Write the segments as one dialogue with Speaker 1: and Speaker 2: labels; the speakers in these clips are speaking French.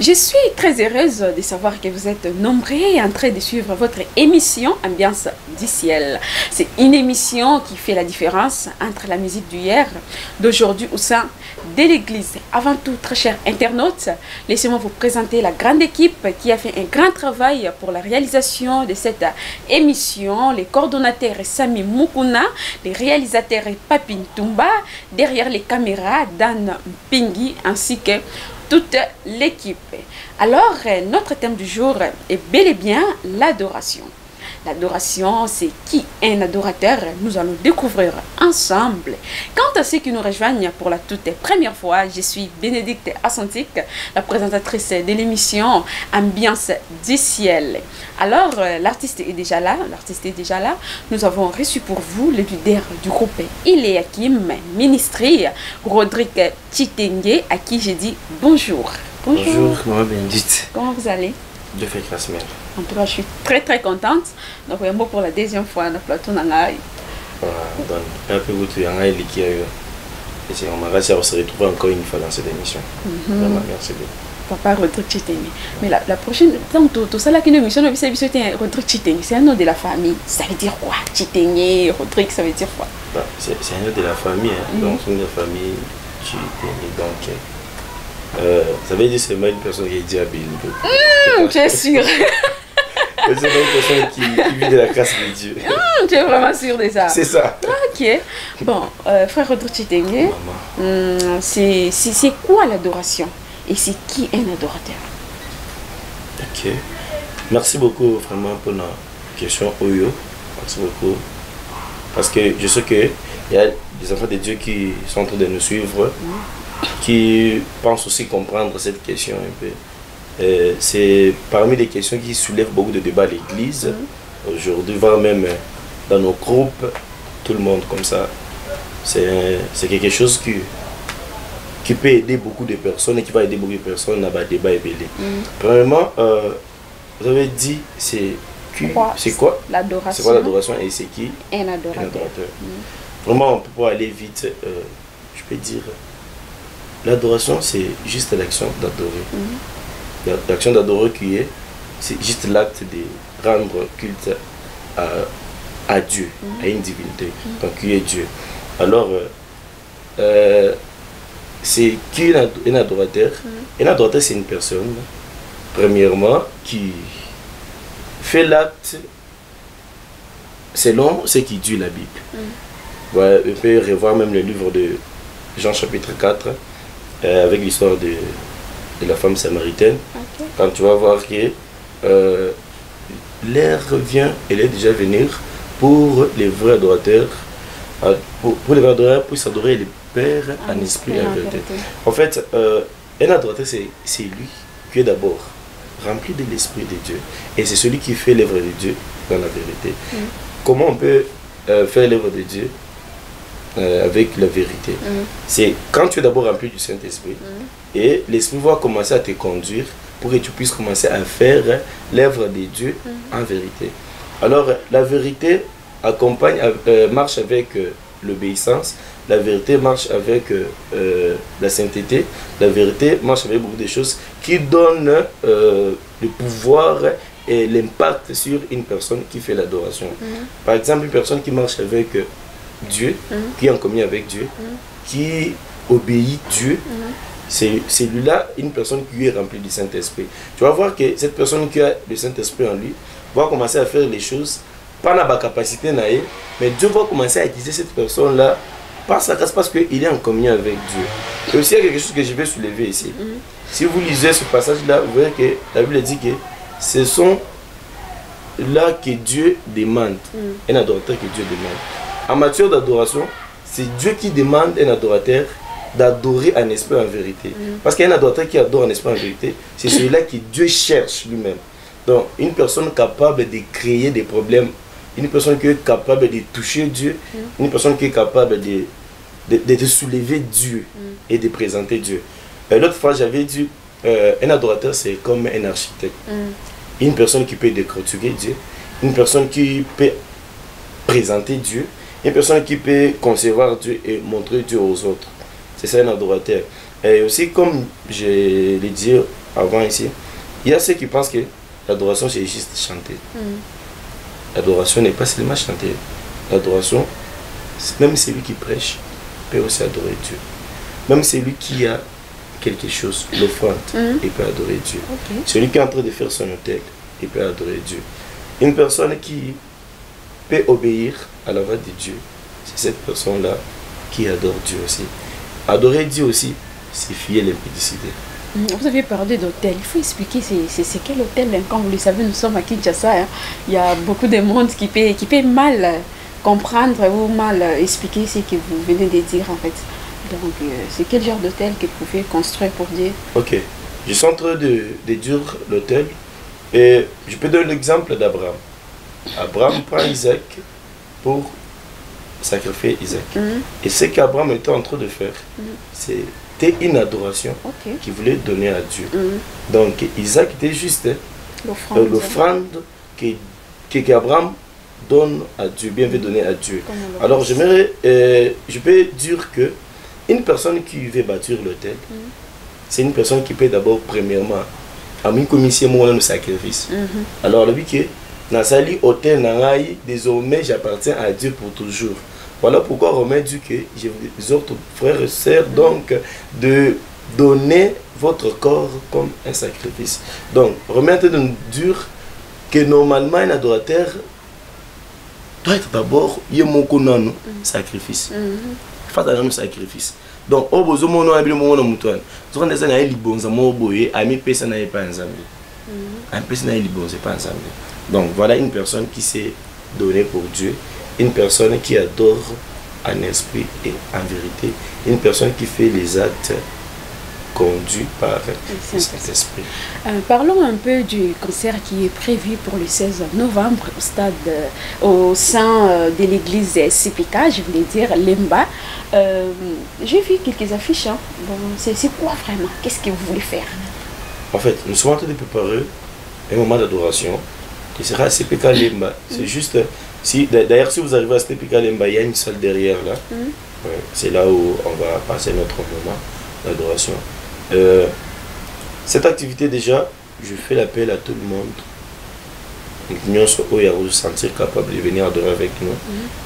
Speaker 1: Je suis très heureuse de savoir que vous êtes nombreux en train de suivre votre émission Ambiance du ciel. C'est une émission qui fait la différence entre la musique d'hier, d'aujourd'hui au sein de l'église. Avant tout, très chers internautes, laissez-moi vous présenter la grande équipe qui a fait un grand travail pour la réalisation de cette émission. Les coordonnateurs Sami Mukuna, les réalisateurs Papin Tumba, derrière les caméras Dan Pingi ainsi que toute l'équipe. Alors, notre thème du jour est bel et bien l'adoration. L'adoration, c'est qui est un adorateur? Nous allons découvrir ensemble. Quant à ceux qui nous rejoignent pour la toute première fois, je suis Bénédicte Assantique, la présentatrice de l'émission Ambiance du ciel. Alors, l'artiste est déjà là. Nous avons reçu pour vous le leader du groupe Ileakim Ministry, Rodrigue Chitengue, à qui j'ai dit bonjour.
Speaker 2: Bonjour, maman Bénédicte.
Speaker 1: Comment vous allez?
Speaker 2: Dieu fait grâce, mère.
Speaker 1: En tout cas, je suis très contente. Donc, un mot pour la deuxième fois, le plateau Nangaï.
Speaker 2: Donc, un peu de Nangaï qui et c'est on m'a se retrouver encore une fois dans cette émission. Vraiment, merci beaucoup.
Speaker 1: Papa Rodrigue Chitengue. Mais la prochaine, donc tout ça là qui nous émission, c'est Rodrigue Chitengue. C'est un nom de la famille. Ça veut dire quoi? Chitengue, Rodrigue, ça veut dire quoi?
Speaker 2: C'est un nom de la famille. Donc, c'est une famille Chitengue. Donc, ça veut dire c'est une personne qui est diabolique.
Speaker 1: Tu es sûr?
Speaker 2: C'est une personne qui vit de la grâce de Dieu.
Speaker 1: Tu es vraiment sûr de ça?
Speaker 2: C'est ça.
Speaker 1: Ok. Bon, frère Rodrigue Chitengue, c'est quoi l'adoration? Et c'est qui un adorateur?
Speaker 2: Ok. Merci beaucoup vraiment pour la question Oyo. Merci beaucoup. Parce que je sais qu'il y a des enfants de Dieu qui sont en train de nous suivre, qui pensent aussi comprendre cette question un peu. C'est parmi les questions qui soulèvent beaucoup de débats à l'église. Aujourd'hui, voire même dans nos groupes, tout le monde comme ça. C'est quelque chose qui peut aider beaucoup de personnes et qui va aider beaucoup de personnes dans le débat et belé. Premièrement, vous avez dit c'est quoi l'adoration? C'est quoi l'adoration et c'est qui
Speaker 1: un adorateur?
Speaker 2: Vraiment, on peut pas aller vite. Je peux dire, l'adoration c'est juste l'action d'adorer. L'action d'adorer qui est, c'est juste l'acte de rendre culte à Dieu, à une divinité, donc qui est Dieu. Alors, c'est qui un adorateur? Un adorateur, c'est une personne, premièrement, qui fait l'acte selon ce qui dit la Bible. Ouais, on peut revoir même le livre de Jean chapitre 4, avec l'histoire de la femme samaritaine. Quand tu vas voir que l'heure vient, elle est déjà venue pour les vrais adorateurs, pour les vrais adorateurs, pour s'adorer le Père en esprit et en vérité. En fait, un adorateur, c'est lui qui est d'abord rempli de l'esprit de Dieu. Et c'est celui qui fait l'œuvre de Dieu dans la vérité. Comment on peut faire l'œuvre de Dieu avec la vérité? C'est quand tu es d'abord rempli du Saint-Esprit et l'Esprit va commencer à te conduire pour que tu puisses commencer à faire l'œuvre de Dieu en vérité. Alors la vérité marche avec l'obéissance, la vérité marche avec la sainteté, la vérité marche avec beaucoup de choses qui donnent le pouvoir et l'impact sur une personne qui fait l'adoration. Par exemple, une personne qui marche avec Dieu, qui est en communion avec Dieu, qui obéit Dieu, c'est celui-là, une personne qui est remplie du Saint-Esprit. Tu vas voir que cette personne qui a le Saint-Esprit en lui va commencer à faire les choses, pas dans la capacité, mais Dieu va commencer à utiliser cette personne-là par sa grâce parce qu'il est en communion avec Dieu. Et aussi, il y a quelque chose que je vais soulever ici. Si vous lisez ce passage-là, vous verrez que la Bible dit que ce sont là que Dieu demande, un adorateur que Dieu demande. En matière d'adoration, c'est Dieu qui demande un adorateur d'adorer en esprit en vérité. Parce qu'un adorateur qui adore en esprit en vérité, c'est celui-là que Dieu cherche lui-même. Donc, une personne capable de créer des problèmes, une personne qui est capable de toucher Dieu, une personne qui est capable de soulever Dieu et de présenter Dieu. L'autre fois, j'avais dit, un adorateur, c'est comme un architecte. Une personne qui peut décortiquer Dieu, une personne qui peut présenter Dieu, une personne qui peut concevoir Dieu et montrer Dieu aux autres. C'est ça un adorateur. Et aussi, comme je l'ai dit avant ici, il y a ceux qui pensent que l'adoration c'est juste chanter. L'adoration n'est pas seulement chanter. L'adoration, même celui qui prêche peut aussi adorer Dieu. Même celui qui a quelque chose, l'offrande, il peut adorer Dieu. Celui qui est en train de faire son hôtel, il peut adorer Dieu. Une personne qui peut obéir à la voix de Dieu, c'est cette personne-là qui adore Dieu aussi. Adorer Dieu aussi, c'est fuir l'impudicité.
Speaker 1: Vous avez parlé d'hôtel, il faut expliquer c'est quel hôtel, hein? Comme vous le savez, nous sommes à Kinshasa, hein? Il y a beaucoup de monde qui peut mal comprendre ou mal expliquer ce que vous venez de dire en fait. Donc c'est quel genre d'hôtel que vous pouvez construire pour Dieu? Ok,
Speaker 2: je suis en train de dire l'hôtel et je peux donner l'exemple d'Abraham. Abraham prend Isaac pour sacrifier Isaac. Et ce qu'Abraham était en train de faire, c'était une adoration qu'il voulait donner à Dieu. Donc Isaac était juste l'offrande qu'Abraham donne à Dieu, bien veut donner à Dieu. Alors j'aimerais, je peux dire que une personne qui veut bâtir l'autel, c'est une personne qui peut d'abord premièrement à une commission mon sacrifice. Alors le but que Nasali hôtel nangai, désormais j'appartiens à Dieu pour toujours. Voilà pourquoi Romain dit que je vous exhorte, frères et sœurs, donc de donner votre corps comme un sacrifice. Donc Romain te nous dire que normalement un adorateur doit être d'abord un sacrifice. Face à un sacrifice. Donc au besoin mon nom mon mouton. Tu vois des années libonza mo boye ami personne n'est pas ensemble. Un personne n'est libon c'est pas ensemble. Donc voilà une personne qui s'est donnée pour Dieu, une personne qui adore en esprit et en vérité, une personne qui fait les actes conduits par le Saint-Esprit.
Speaker 1: Parlons un peu du concert qui est prévu pour le 16 novembre au sein de l'église CPK, je voulais dire Lemba. J'ai vu quelques affiches. Hein. Bon, c'est quoi vraiment? Qu'est-ce que vous voulez faire?
Speaker 2: En fait, nous sommes en train de préparer un moment d'adoration qui sera à CPK Lemba. C'est juste, d'ailleurs si vous arrivez à CPK Lemba, il y a une salle derrière là. Ouais, c'est là où on va passer notre moment d'adoration. Cette activité déjà, je fais l'appel à tout le monde. Nous sommes sentir capable de venir adorer avec nous,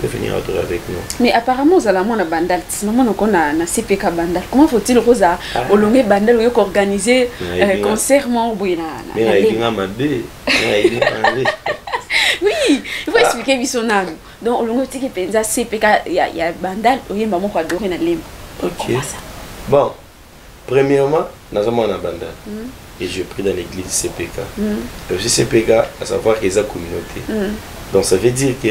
Speaker 2: de venir adorer avec nous.
Speaker 1: Mais apparemment, vous allez à Bandal, sinon on a CPK Bandal. Comment faut-il Rosa au long Bandal où organiser concert
Speaker 2: oui, il
Speaker 1: faut expliquer son âme. Donc au long de CPK, il y a Bandal où il y a maman qui adore na lemba.
Speaker 2: Ok. Bon, premièrement, nous sommes en Bandal. Et je prie dans l'église CPK. Et aussi CPK, à savoir qu'ils ont communauté. Donc ça veut dire que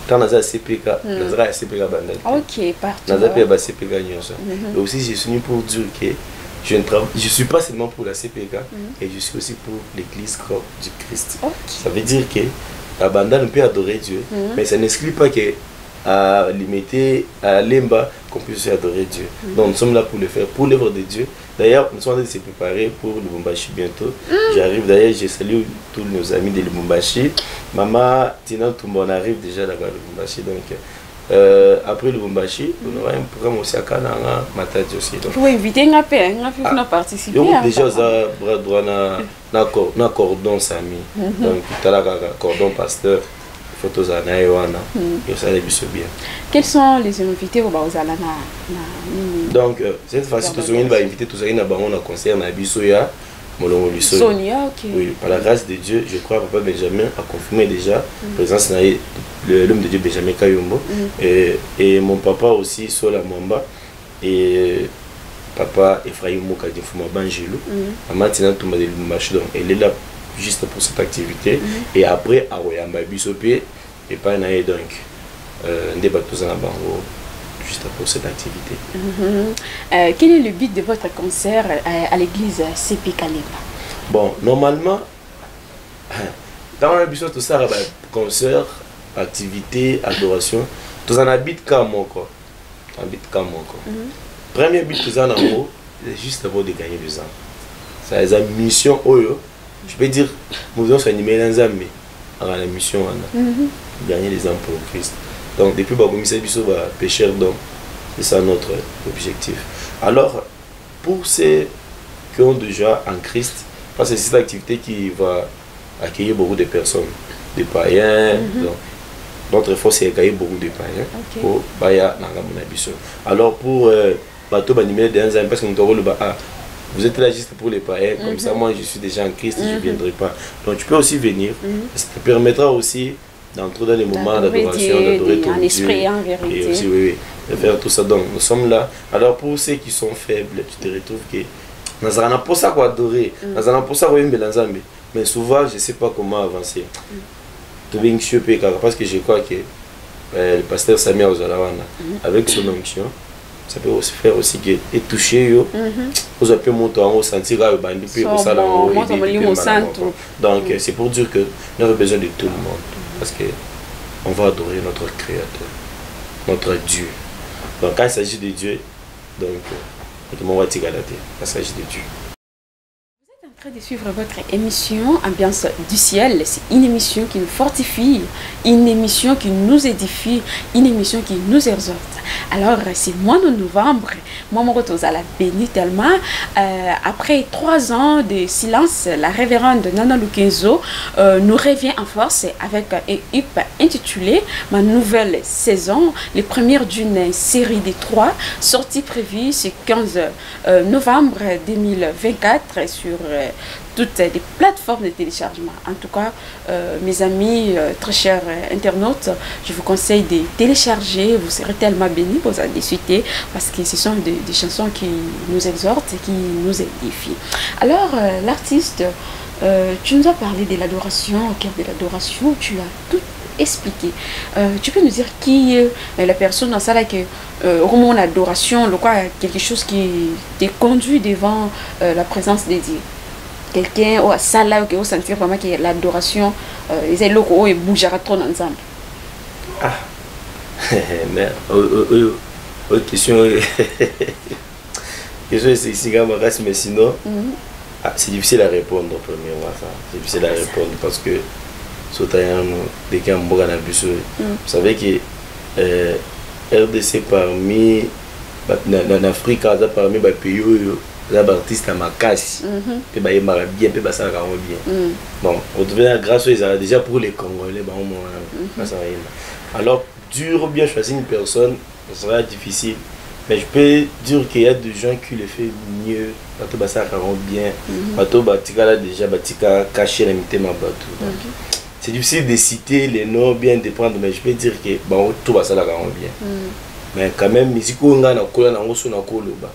Speaker 2: quand on a CPK, on a CPK Bandal.
Speaker 1: Ok, partout.
Speaker 2: On a CPK Nyonsa. Et aussi je suis venu pour dire que je ne suis pas seulement pour la CPK, et je suis aussi pour l'église corps du Christ. Ça veut dire que la Bandal peut adorer Dieu, mais ça n'exclut pas que à limiter à Lemba qu'on puisse adorer Dieu. Donc nous sommes là pour le faire, pour l'œuvre de Dieu. D'ailleurs, nous sommes en train de se préparer pour Lubumbashi bientôt. J'arrive d'ailleurs, je salue tous nos amis de Lubumbashi. Maman Tina Toumba, on arrive déjà là-bas à Lubumbashi. Donc après Lubumbashi, on aura un programme aussi à Kananga, Matadi aussi.
Speaker 1: Vous invitez un peu, à participer.
Speaker 2: Déjà, on a bras droit na cordon Sami. Donc tout à l'heure, cordon pasteur.
Speaker 1: Quels sont les invités au Baozala?
Speaker 2: Donc, cette fois-ci, nous allons inviter tous les concert à Bissoya,
Speaker 1: Sonia, ok.
Speaker 2: Oui, par la grâce de Dieu, je crois que Papa Benjamin a confirmé déjà présence de l'homme de Dieu Benjamin Kayombo. Et mon papa aussi, Sola Mwamba. Et papa Ephraim Mokadi Fuma Banjelo. Maman Tina Toumba de Lumbashi. Donc, elle est là juste pour cette activité. Et après, à Royamba Bissopé, et pas un donc, un débat tous en bango, juste pour cette activité.
Speaker 1: Quel est le but de votre concert à l'église CPK Lemba?
Speaker 2: Bon, normalement, dans la Bissopé, tout ça, concert, activité, adoration, tout en habite comme moi, quoi. Premier but que ça en haut, c'est juste d'abord de gagner des ans. C'est la mission Oyo. Je peux dire, nous devons s'animer dans Zambie, à la mission, gagner des âmes pour Christ. Donc, depuis que nous sommes pécheurs d'hommes, c'est ça notre objectif. Alors, pour ces qui ont déjà en Christ, parce que c'est une activité qui va accueillir beaucoup de personnes, des païens. Donc, notre effort, c'est accueillir beaucoup de païens. Pour Baya Nangamunabiso. Alors, pour bateau animé dans un parce que nous avons le vous êtes là juste pour les païens, comme ça, moi je suis déjà en Christ et je ne viendrai pas. Donc, tu peux aussi venir. Ça te permettra aussi d'entrer dans les moments d'adoration, d'adorer ton Dieu.
Speaker 1: En vérité.
Speaker 2: Et aussi, de faire tout ça. Donc, nous sommes là. Alors, pour ceux qui sont faibles, tu te retrouves que nous avons pour ça qu'on adorer, nous avons pour ça qu'on aime. Mais souvent, je ne sais pas comment avancer. Parce que je crois que le pasteur Samia Ozalawana, avec son onction, ça peut aussi faire aussi que et toucher vous avez monter en haut sentir donc c'est pour dire que nous avons besoin de tout le monde parce que on va adorer notre Créateur, notre Dieu. Donc quand il s'agit de Dieu, donc on va tirer la tête. Quand il s'agit de Dieu.
Speaker 1: En train de suivre votre émission Ambiance du ciel. C'est une émission qui nous fortifie, une émission qui nous édifie, une émission qui nous exhorte. Alors, c'est mois de novembre, moi, mon retour à la béni tellement. Après 3 ans de silence, la révérende Nana Lukenzo nous revient en force avec un hip intitulé Ma nouvelle saison, les premières d'une série de 3 sorties prévues ce 15 novembre 2024 sur toutes les plateformes de téléchargement. En tout cas, mes amis, très chers internautes, je vous conseille de télécharger, vous serez tellement bénis, vous en discuter, parce que ce sont des chansons qui nous exhortent et qui nous édifient. Alors, l'artiste, tu nous as parlé de l'adoration, au cœur de l'adoration, tu as tout expliqué. Tu peux nous dire qui est la personne dans ça là que au moment de l'adoration, quelque chose qui te conduit devant la présence de Dieu? Quelqu'un ou ça là qui sentir vraiment que l'adoration les locaux et bougera trop ensemble.
Speaker 2: Ah mais question c'est ici mais sinon c'est difficile à répondre premièrement ça. C'est difficile à répondre parce que dès qu'il y a un bon vous savez que RDC parmi en Afrique parmi les pays les artistes à ma casse et bah il m'a bien fait ça bien bon on devient grâce à déjà pour les Congolais alors dur ou bien choisir une personne ça sera difficile mais je peux dire qu'il y a des gens qui le font mieux bateau ça bien bateau batika là déjà batika caché la mité ma bateau c'est difficile de citer les noms bien de prendre mais je peux dire que bon tout va ça là bien mais quand même musique on a na kola na ngoso na koloba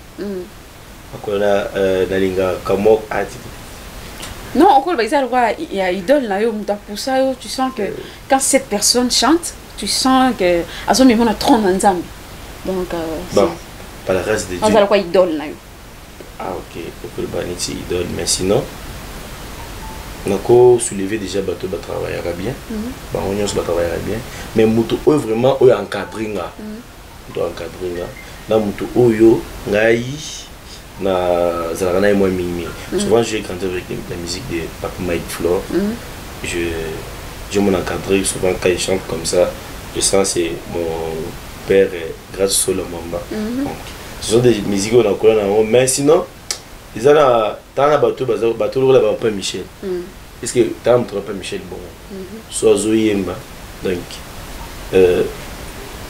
Speaker 1: non, il y a idole là, pour ça tu sens que quand cette personne chante, tu sens que à ce moment on a trop ensemble. Donc
Speaker 2: bon, pas le reste de Dieu.
Speaker 1: On va quoi idole là.
Speaker 2: Ah ok, pour le baniti idole, mais sinon on a soulevé déjà bateau va travailler bien. Bah on va travailler bien, mais muto vraiment encadré là. Doit encadrer là. Dans muto oyo ngai na Zalana et moi mimi. Souvent j'ai canté avec la musique de Papa Mike Flore. Je m'en encadré souvent quand il chante comme ça. Je sens c'est mon père grâce Solo Mamba. Donc, ce sont des musiques qu'on a collé mais sinon ils ont dans bateau là Papa Michel. Est-ce que tu as Papa Michel bon? Soit Zoyemba. Donc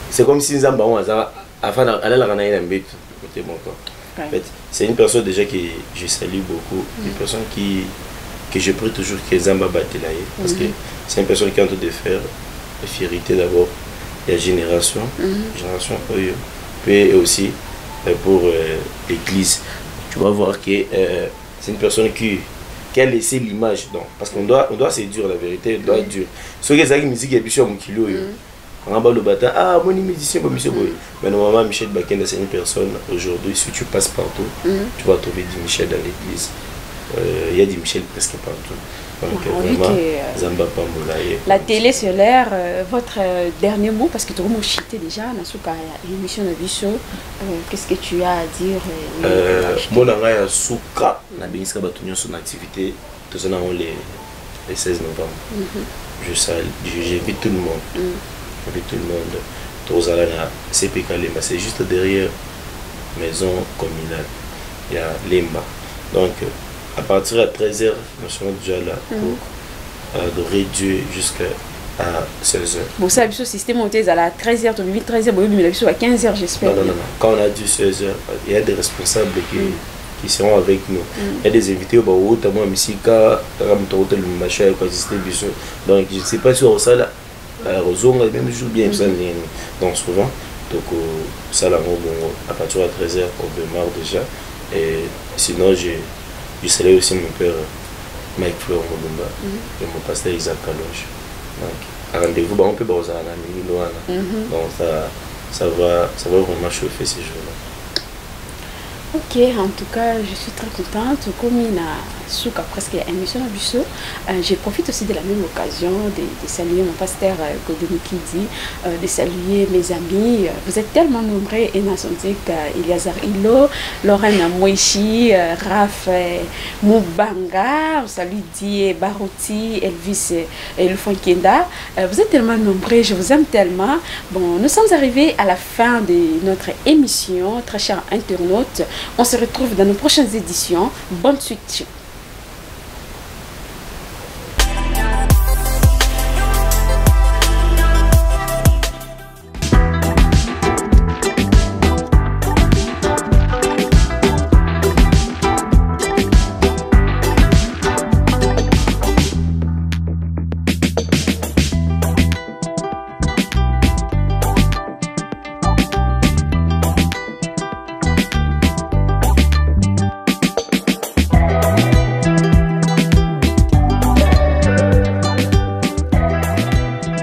Speaker 2: c'est comme si nous avons afin d'aller la ranaï d'un but côté mon corps. En fait, c'est une personne déjà que je salue beaucoup, une personne que je prie toujours que Zamba Batelaye, parce que c'est une personne qui est en train de faire la fierté d'abord, la génération puis aussi pour l'église. Tu vas voir que c'est une personne qui a laissé l'image, parce qu'on doit se dire la vérité, on doit dire. Ce qui est la musique est bien mon kilo. Le bâtard, ah, mon musicien, monsieur Boy. Mais normalement, Michel Bakenda, c'est une personne, aujourd'hui, si tu passes partout, tu vas trouver du Michel dans l'église. Il y a du Michel presque partout. Donc, vraiment, Zamba Pamboulaye.
Speaker 1: La télé sur l'air, votre dernier mot, parce que tu as chité déjà, dans l'émission de Bicho, qu'est-ce que tu as à dire?
Speaker 2: Mon ami a souka, na bénisca batunyo son activité, tout ça le 16 novembre. J'invite tout le monde. Tout le monde, Tozalana, CPK Lemba, c'est juste derrière maison communale. Il y a Lemba. Donc, à partir de 13h, nous sommes déjà là pour adorer Dieu jusqu'à 16h.
Speaker 1: Bon, ça, le système est à la 13h, 13h, à 15h, j'espère.
Speaker 2: Non. Quand on a dit 16h, il y a des responsables qui seront avec nous. Il y a des invités, notamment Missika, le machin, donc je ne sais pas si on ça là, même jour bien, donc souvent. Donc, ça là, à partir de 13h, on démarre déjà. Et sinon, je salue aussi mon père Mike Fleur Moumba et mon pasteur Isaac Kaloche. Donc, rendez-vous, on peut bosser à la nuit. Donc, ça va vraiment chauffer ces jours-là.
Speaker 1: Ok, en tout cas, je suis très contente. Comme il a souka presque émission à Busso, je profite aussi de la même occasion de saluer mon pasteur Godeni Kidi, de saluer mes amis. Vous êtes tellement nombreux et Nasondik, Eliazar Hilo, Lorraine Mouichi, Raph Moubanga, salut Die Barouti, Elvis Elfon Kenda. Vous êtes tellement nombreux, je vous aime tellement. Bon, nous sommes arrivés à la fin de notre émission, très chers internautes. On se retrouve dans nos prochaines éditions. Bonne suite.